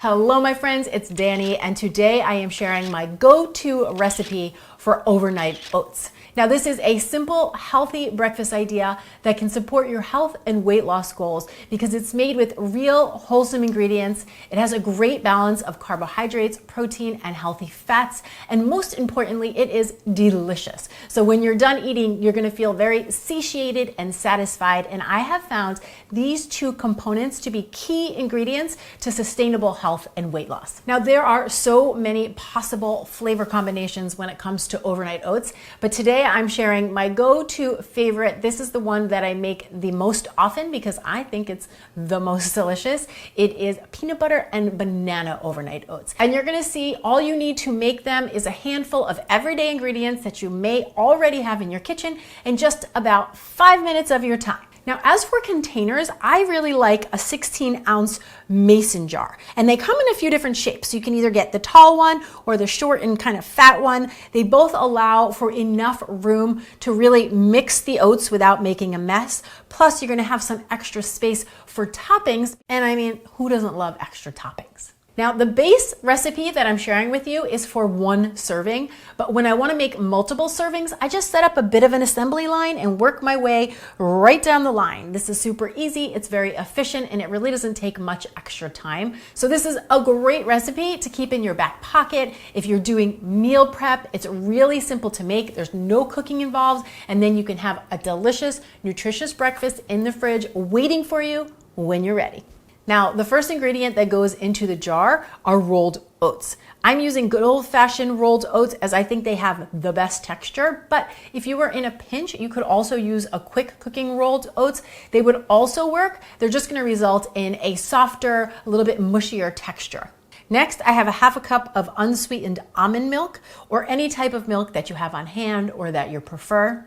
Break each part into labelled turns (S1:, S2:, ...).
S1: Hello my friends, it's Danny, and today I am sharing my go-to recipe for overnight oats. Now this is a simple, healthy breakfast idea that can support your health and weight loss goals because it's made with real, wholesome ingredients. It has a great balance of carbohydrates, protein, and healthy fats, and most importantly, it is delicious. So when you're done eating, you're gonna feel very satiated and satisfied, and I have found these two components to be key ingredients to sustainable health and weight loss. Now there are so many possible flavor combinations when it comes to overnight oats, but today I'm sharing my go-to favorite. This is the one that I make the most often because I think it's the most delicious. It is peanut butter and banana overnight oats. And you're gonna see all you need to make them is a handful of everyday ingredients that you may already have in your kitchen in just about 5 minutes of your time. Now, as for containers, I really like a 16-ounce mason jar, and they come in a few different shapes. You can either get the tall one or the short and kind of fat one. They both allow for enough room to really mix the oats without making a mess. Plus, you're gonna have some extra space for toppings, and I mean, who doesn't love extra toppings? Now, the base recipe that I'm sharing with you is for 1 serving, but when I want to make multiple servings, I just set up a bit of an assembly line and work my way right down the line. This is super easy, it's very efficient, and it really doesn't take much extra time. So this is a great recipe to keep in your back pocket. If you're doing meal prep, it's really simple to make. There's no cooking involved, and then you can have a delicious, nutritious breakfast in the fridge waiting for you when you're ready. Now, the first ingredient that goes into the jar are rolled oats. I'm using good old-fashioned rolled oats as I think they have the best texture, but if you were in a pinch, you could also use a quick cooking rolled oats. They would also work. They're just gonna result in a softer, a little bit mushier texture. Next, I have a half a cup of unsweetened almond milk or any type of milk that you have on hand or that you prefer.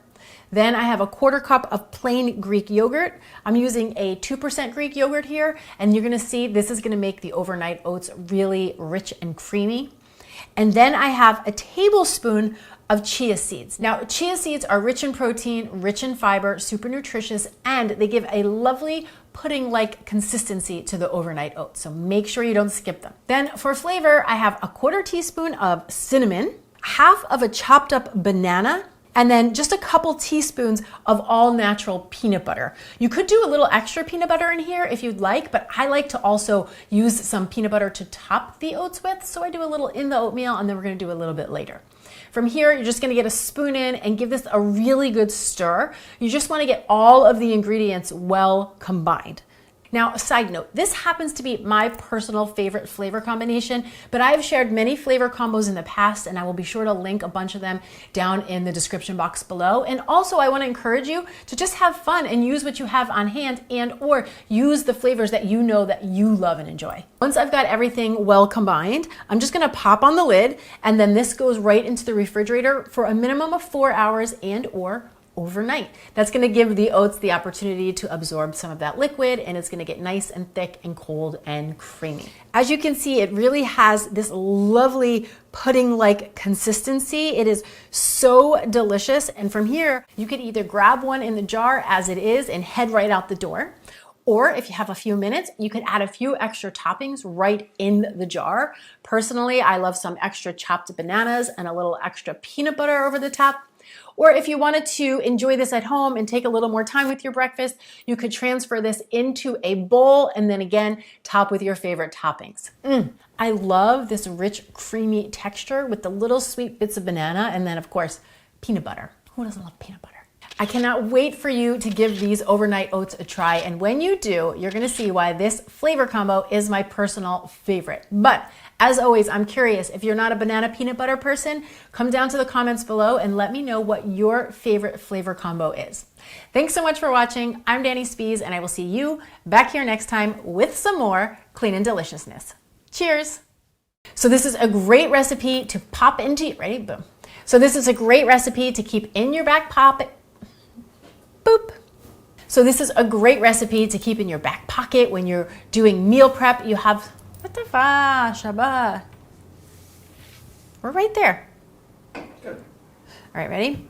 S1: Then I have a 1/4 cup of plain Greek yogurt. I'm using a 2% Greek yogurt here, and you're gonna see this is gonna make the overnight oats really rich and creamy. And then I have a tablespoon of chia seeds. Now, chia seeds are rich in protein, rich in fiber, super nutritious, and they give a lovely pudding-like consistency to the overnight oats, so make sure you don't skip them. Then for flavor, I have a 1/4 teaspoon of cinnamon, half of a chopped up banana, and then just a couple teaspoons of all natural peanut butter. You could do a little extra peanut butter in here if you'd like, but I like to also use some peanut butter to top the oats with, so I do a little in the oatmeal, and then we're gonna do a little bit later. From here, you're just gonna get a spoon in and give this a really good stir. You just wanna get all of the ingredients well combined. Now, a side note, this happens to be my personal favorite flavor combination, but I've shared many flavor combos in the past, and I will be sure to link a bunch of them down in the description box below. And also, I want to encourage you to just have fun and use what you have on hand and or use the flavors that you know that you love and enjoy. Once I've got everything well combined, I'm just gonna pop on the lid, and then this goes right into the refrigerator for a minimum of 4 hours and or overnight. That's gonna give the oats the opportunity to absorb some of that liquid, and it's gonna get nice and thick and cold and creamy. As you can see, it really has this lovely pudding-like consistency. It is so delicious, and from here, you could either grab one in the jar as it is and head right out the door, or if you have a few minutes, you could add a few extra toppings right in the jar. Personally, I love some extra chopped bananas and a little extra peanut butter over the top. Or if you wanted to enjoy this at home and take a little more time with your breakfast, you could transfer this into a bowl and then again, top with your favorite toppings. I love this rich, creamy texture with the little sweet bits of banana and then of course, peanut butter. Who doesn't love peanut butter? I cannot wait for you to give these overnight oats a try, and when you do, you're gonna see why this flavor combo is my personal favorite. But as always, I'm curious, if you're not a banana peanut butter person, come down to the comments below and let me know what your favorite flavor combo is. Thanks so much for watching. I'm Danny Spies, and I will see you back here next time with some more clean and deliciousness. Cheers. So this is a great recipe to pop into, ready? Boom. So this is a great recipe to keep in your back pocket. Boop. So this is a great recipe to keep in your back pocket when you're doing meal prep. You have, what the Shabbat. We're right there. Good. All right, ready?